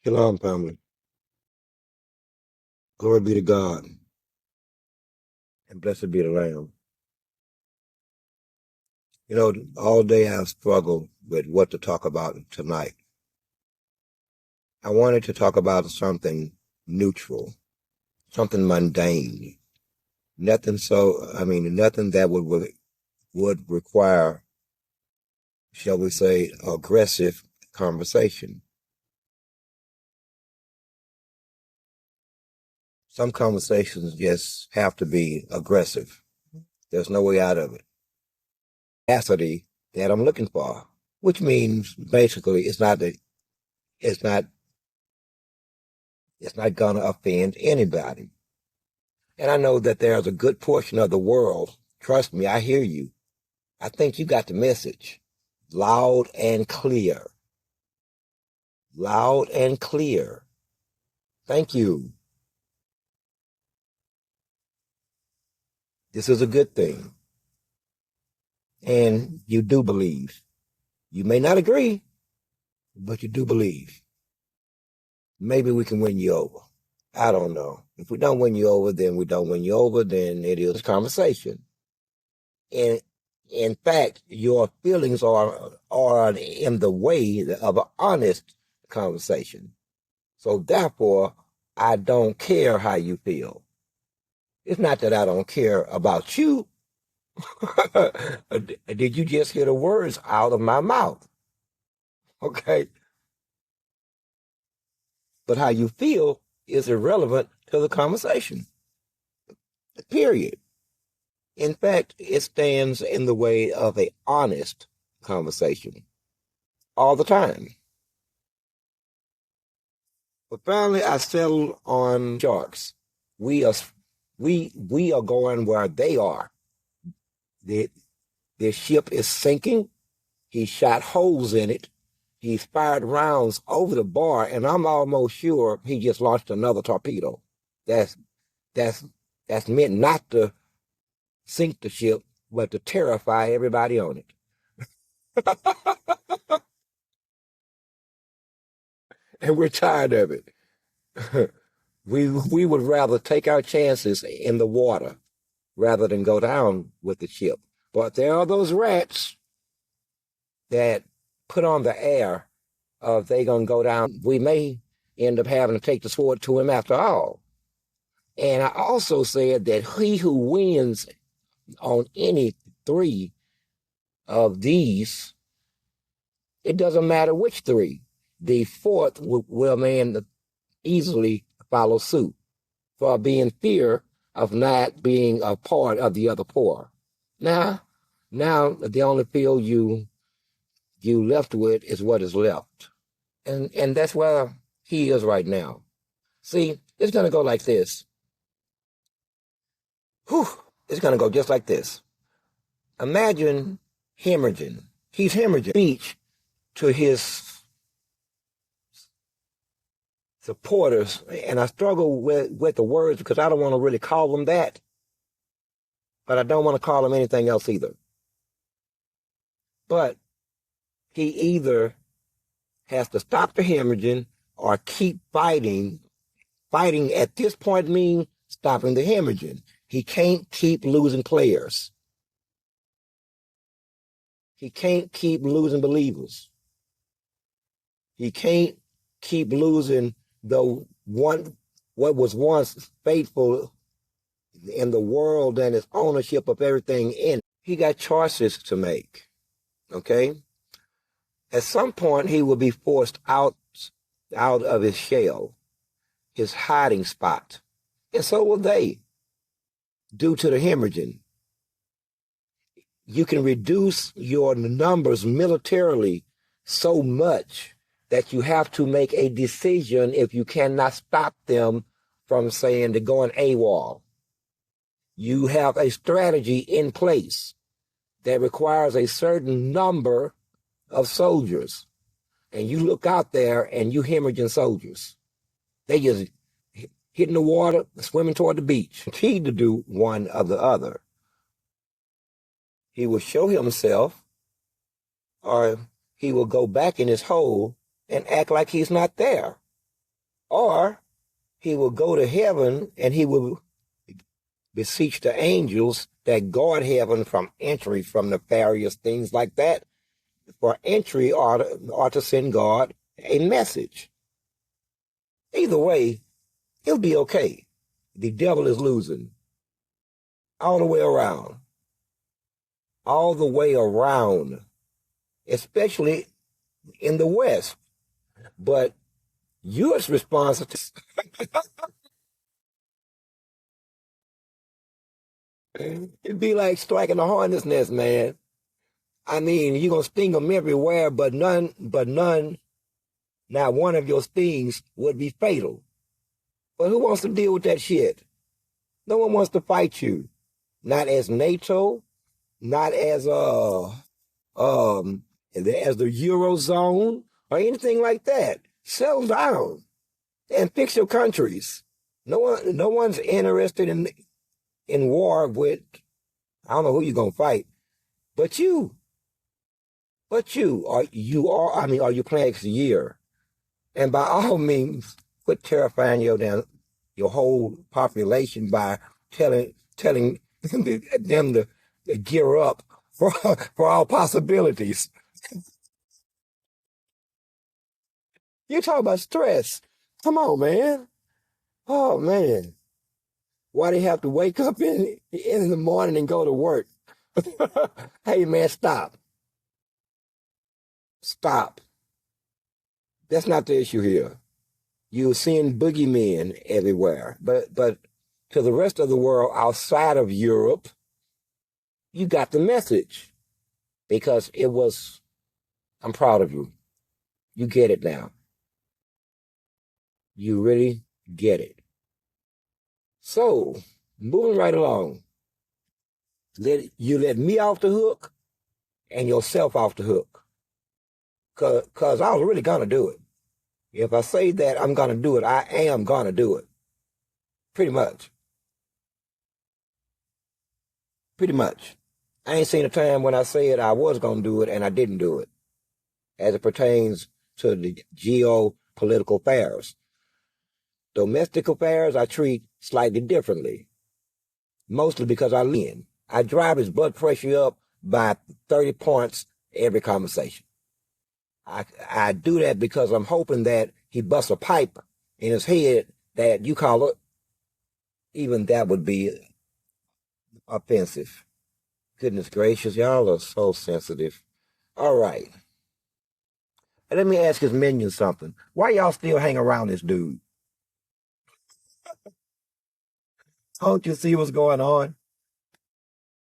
Shalom, family. Glory be to God, and blessed be the Lamb. You know, all day I've struggled with what to talk about tonight. I wanted to talk about something neutral, something mundane, nothing nothing that would require, shall we say, aggressive conversation. Some conversations just have to be aggressive. There's no way out of it. Capacity that I'm looking for, which means basically it's not it's not gonna offend anybody. And I know that there's a good portion of the world. Trust me, I hear you. I think you got the message loud and clear. Loud and clear. Thank you. This is a good thing. And you do believe. You may not agree, but you do believe. Maybe we can win you over. I don't know. If we don't win you over, then we don't win you over, then it is conversation. And in fact, your feelings are in the way of an honest conversation. So therefore, I don't care how you feel. It's not that I don't care about you. Did you just hear the words out of my mouth? Okay. But how you feel is irrelevant to the conversation. Period. In fact, it stands in the way of an honest conversation all the time. But finally, I settled on sharks. We are we are going where they are. Their ship is sinking. He shot holes in it. He's fired rounds over the bar, and I'm almost sure he just launched another torpedo. That's that's that's meant not to sink the ship, but to terrify everybody on it. And we're tired of it. We would rather take our chances in the water rather than go down with the ship. But there are those rats that put on the air of they gonna go down. We may end up having to take the sword to him after all. And I also said that he who wins on any three of these, it doesn't matter which three. The fourth will man easily follow suit for being fear of not being a part of the other four. Now the only field you left with is what is left. And that's where he is right now. See, it's gonna go like this. Whew, it's gonna go just like this. Imagine hemorrhaging. He's hemorrhaging speech to his supporters, and I struggle with the words because I don't want to really call them that, but I don't want to call them anything else either. But he either has to stop the hemorrhaging or keep fighting. Fighting at this point means stopping the hemorrhaging. He can't keep losing players. He can't keep losing believers. He can't keep losing the one what was once faithful in the world and its ownership of everything in it. He got choices to make. Okay? At some point he will be forced out of his shell, his hiding spot. And so will they, due to the hemorrhaging. You can reduce your numbers militarily so much that you have to make a decision if you cannot stop them from saying they're going AWOL. You have a strategy in place that requires a certain number of soldiers. And you look out there and you hemorrhaging soldiers. They just hitting the water, swimming toward the beach. He to do one or the other. He will show himself, or he will go back in his hole and act like he's not there. Or he will go to heaven and he will beseech the angels that guard heaven from entry from nefarious things like that. For entry or to send God a message. Either way, he'll be okay. The devil is losing all the way around. All the way around, especially in the West. But U.S. response to it'd be like striking a hornet's nest, man. I mean, you're gonna sting them everywhere, but none, not one of your stings would be fatal. But who wants to deal with that shit? No one wants to fight you. Not as NATO, not as as the Eurozone or anything like that. Settle down and fix your countries. No one's interested in war with, I don't know who you're gonna fight, but you. Are you planning next year? And by all means, quit terrifying your whole population by telling them to gear up for all possibilities. You talk about stress. Come on, man. Oh man. Why do you have to wake up in the morning and go to work? Hey man, stop. Stop. That's not the issue here. You're seeing boogeymen everywhere. But to the rest of the world outside of Europe, you got the message. Because I'm proud of you. You get it now. You really get it. So, moving right along. Let me off the hook and yourself off the hook. Because I was really going to do it. If I say that I'm going to do it, I am going to do it. Pretty much. Pretty much. I ain't seen a time when I said I was going to do it and I didn't do it. As it pertains to the geopolitical affairs. Domestic affairs I treat slightly differently. Mostly because I drive his blood pressure up by 30 points every conversation. I do that because I'm hoping that he busts a pipe in his head that you call it. Even that would be offensive. Goodness gracious, y'all are so sensitive. All right. And let me ask his minions something. Why y'all still hang around this dude? Don't you see what's going on?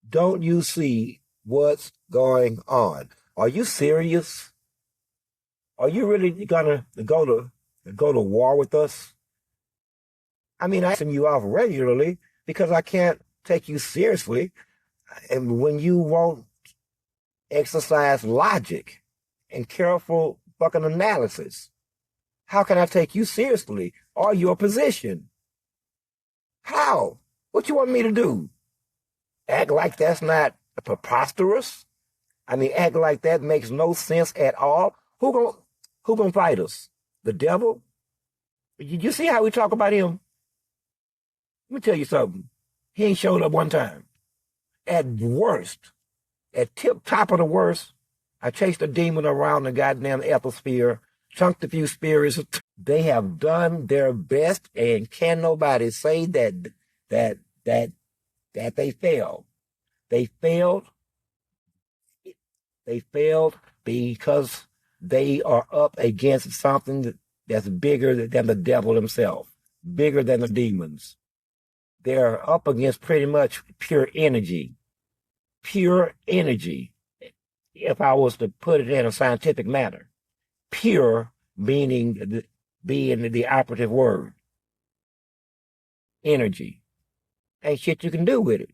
Don't you see what's going on? Are you serious? Are you really gonna go to war with us? I mean, I'm you off regularly because I can't take you seriously, and when you won't exercise logic and careful fucking analysis, how can I take you seriously or your position? How? What you want me to do? Act like that's not preposterous? I mean, act like that makes no sense at all? Who gonna fight us? The devil? You see how we talk about him? Let me tell you something. He ain't showed up one time. At worst, at tip top of the worst, I chased a demon around the goddamn ethosphere, chunked a few spirits. They have done their best, and can nobody say that they failed. They failed. They failed because they are up against something that's bigger than the devil himself, bigger than the demons. They're up against pretty much pure energy. Pure energy, if I was to put it in a scientific manner. Pure meaning being the operative word. Energy. Ain't shit you can do with it.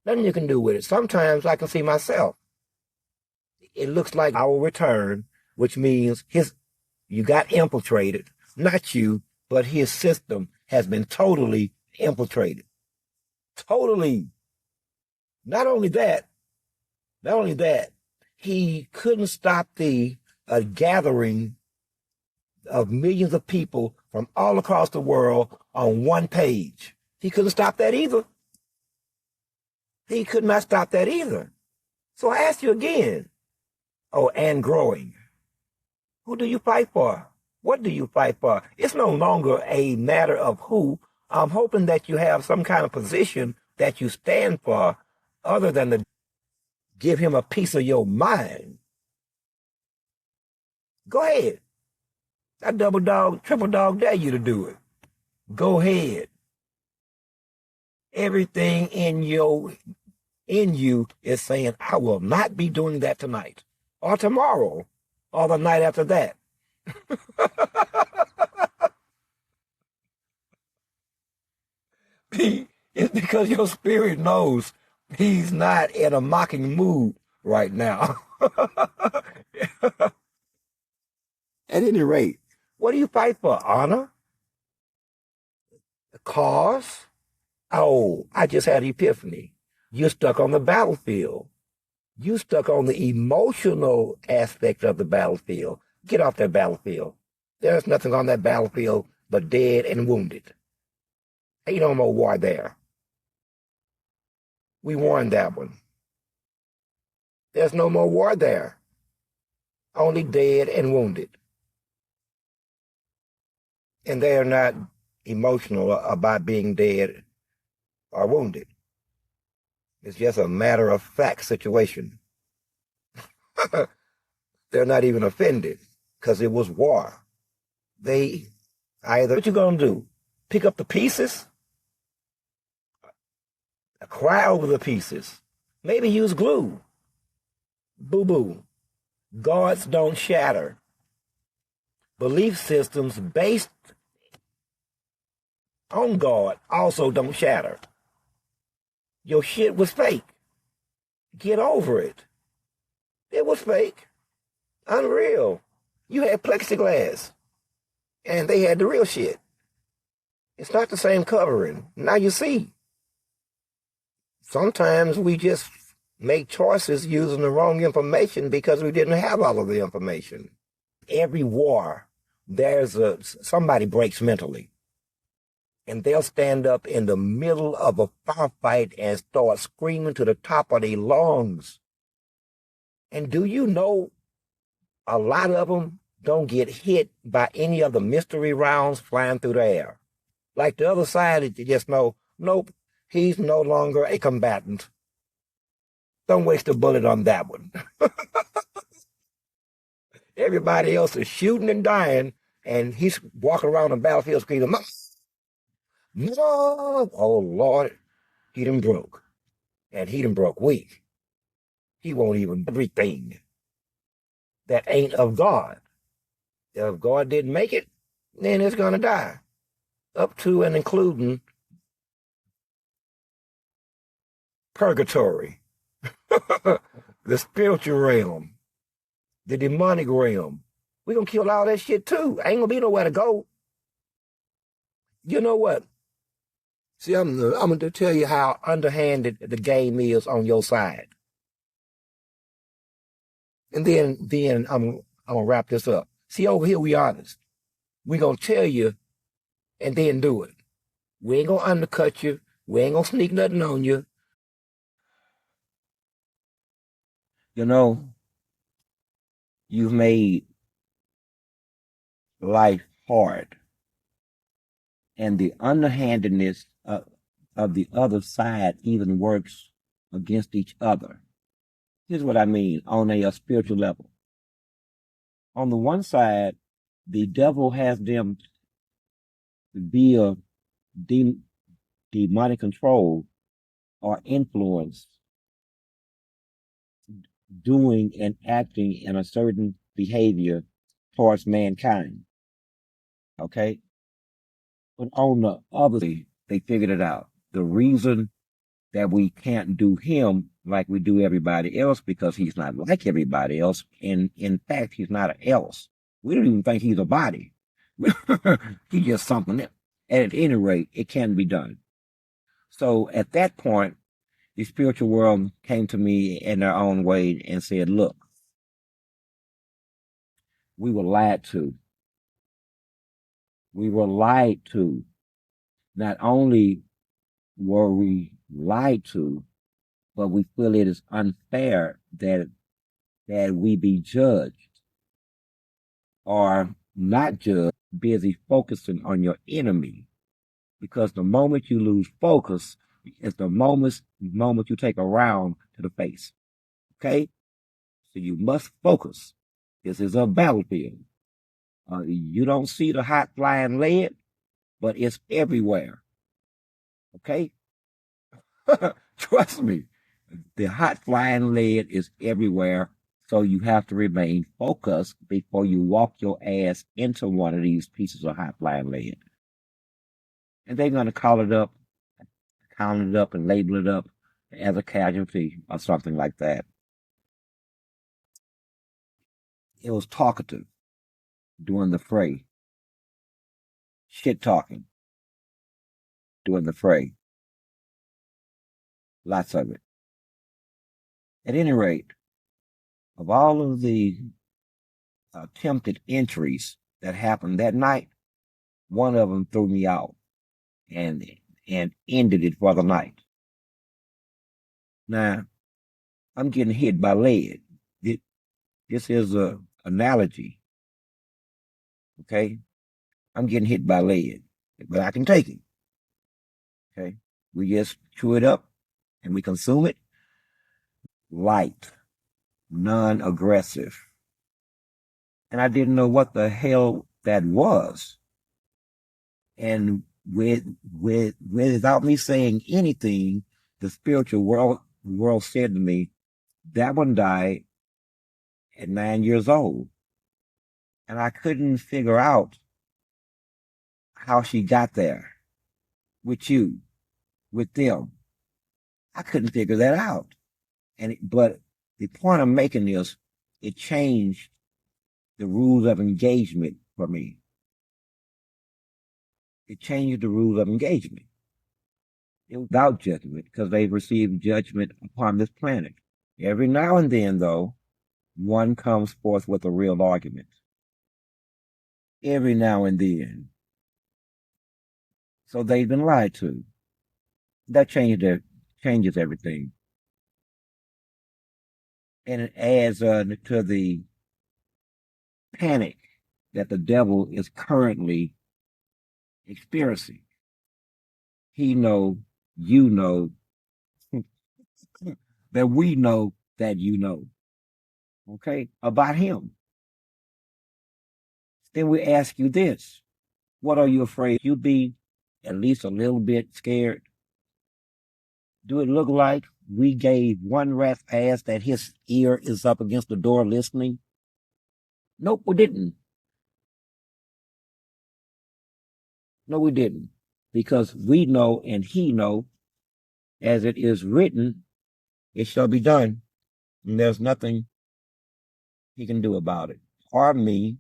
Nothing you can do with it. Sometimes I can see myself. It looks like I will return, which means you got infiltrated. Not you, but his system has been totally infiltrated. Totally. Not only that, he couldn't stop the gathering of millions of people from all across the world on one page. He couldn't stop that either. He could not stop that either. So I ask you again, oh, and growing. Who do you fight for? What do you fight for? It's no longer a matter of who. I'm hoping that you have some kind of position that you stand for other than to give him a piece of your mind. Go ahead. I double dog, triple dog dare you to do it. Go ahead. Everything in you is saying, I will not be doing that tonight or tomorrow or the night after that. It's because your spirit knows he's not in a mocking mood right now. At any rate, what do you fight for? Honor? A cause? Oh, I just had an epiphany. You're stuck on the battlefield. You stuck on the emotional aspect of the battlefield. Get off that battlefield. There's nothing on that battlefield but dead and wounded. Ain't no more war there. We won that one. There's no more war there. Only dead and wounded. And they are not emotional about being dead or wounded. It's just a matter of fact situation. They're not even offended because it was war. They either, what you gonna do? Pick up the pieces? Cry over the pieces. Maybe use glue. Boo-boo. Gods don't shatter. Belief systems based on God also don't shatter. Your shit was fake. Get over it. It was fake. Unreal. You had plexiglass. And they had the real shit. It's not the same covering. Now you see. Sometimes we just make choices using the wrong information because we didn't have all of the information. Every war, somebody breaks mentally. And they'll stand up in the middle of a firefight and start screaming to the top of their lungs. And do you know a lot of them don't get hit by any of the mystery rounds flying through the air? Like the other side, you just know, nope, he's no longer a combatant. Don't waste a bullet on that one. Everybody else is shooting and dying, and he's walking around the battlefield screaming, no! Oh, Lord, he done broke. And he done broke weak. He won't even everything that ain't of God. If God didn't make it, then it's going to die. Up to and including purgatory, the spiritual realm, the demonic realm. We're going to kill all that shit too. Ain't going to be nowhere to go. You know what? See, I'm going to tell you how underhanded the game is on your side. And then I'm going to wrap this up. See, over here, we honest. We're going to tell you and then do it. We ain't going to undercut you. We ain't going to sneak nothing on you. You know, you've made life hard. And the underhandedness of the other side even works against each other. Here's what I mean on a spiritual level. On the one side, the devil has them via demonic control or influence doing and acting in a certain behavior towards mankind. Okay? But on the other, they figured it out. The reason that we can't do him like we do everybody else because he's not like everybody else. And in fact, he's not an else. We don't even think he's a body. He's just something else. And at any rate, it can be done. So at that point, the spiritual world came to me in their own way and said, look, we were lied to. We were lied to. Not only were we lied to, but we feel it is unfair that we be judged or not judged, busy focusing on your enemy. Because the moment you lose focus is the moment you take a round to the face. Okay? So you must focus. This is a battlefield. You don't see the hot flying lead, but it's everywhere. Okay? Trust me. The hot flying lead is everywhere. So you have to remain focused before you walk your ass into one of these pieces of hot flying lead. And they're going to count it up, and label it up as a casualty or something like that. It was talkative during the fray, shit talking during the fray, lots of it. At any rate, of all of the attempted entries that happened that night, one of them threw me out and ended it for the night. Now, I'm getting hit by lead. This is a analogy, okay? I'm getting hit by lead, but I can take it, okay? We just chew it up and we consume it light, non-aggressive. And I didn't know what the hell that was. And without me saying anything, the spiritual world said to me, that one died at 9 years old. And I couldn't figure out how she got there with you, with them. I couldn't figure that out. But the point I'm making is it changed the rules of engagement for me. It changed the rules of engagement. It was without judgment because they've received judgment upon this planet. Every now and then, though, one comes forth with a real argument. Every now and then. So they've been lied to. That changes everything. And it adds to the panic that the devil is currently experiencing. He know, you know, that we know that you know, okay, about him. Then we ask you this. What are you afraid? You be at least a little bit scared? Do it look like we gave one rat's ass that his ear is up against the door listening? Nope, we didn't. No, we didn't. Because we know and he know, as it is written, it shall be done. And there's nothing he can do about it. Or me,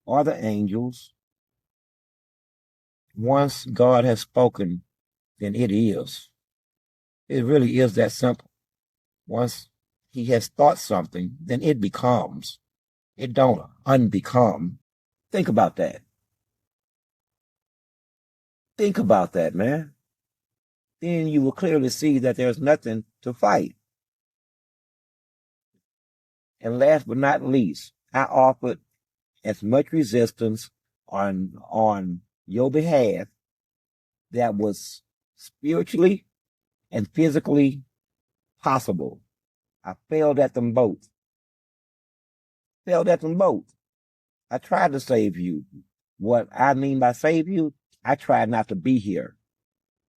or the angels. Once God has spoken, then it is. It really is that simple. Once he has thought something, then it becomes. It don't unbecome. Think about that. Think about that, man. Then you will clearly see that there's nothing to fight. And last but not least, I offered as much resistance on your behalf that was spiritually and physically possible. I failed at them both. Failed at them both. I tried to save you. What I mean by save you, I tried not to be here.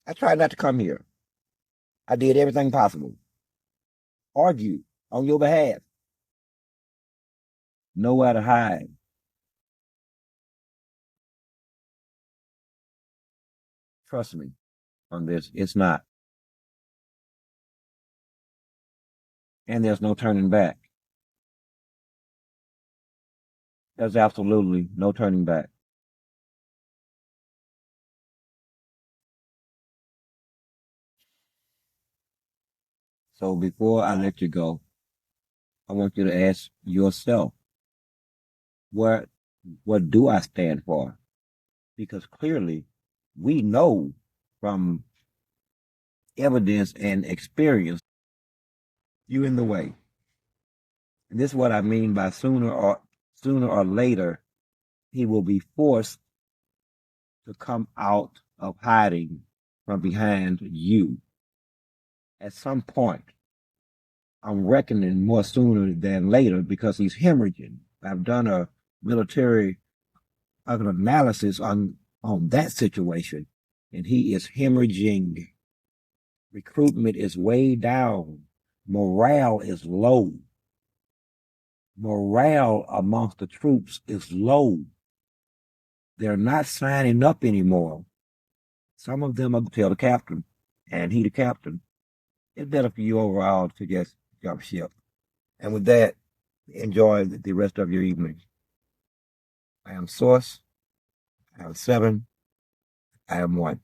I tried not to come here. I did everything possible. Argue on your behalf. Nowhere to hide. Trust me on this. It's not. And there's no turning back. There's absolutely no turning back. So before I let you go, I want you to ask yourself, what do I stand for? because clearly we know from evidence and experience you in the way. And this is what I mean by sooner or later he will be forced to come out of hiding from behind you. At some point, I'm reckoning more sooner than later because he's hemorrhaging. I've done a military analysis on that situation, and he is hemorrhaging. Recruitment is way down. Morale is low. Morale amongst the troops is low. They're not signing up anymore. Some of them are tell the captain, and he the captain. It's better for you overall to just jump ship. And with that, enjoy the rest of your evening. I am Source. I am 7. I am 1.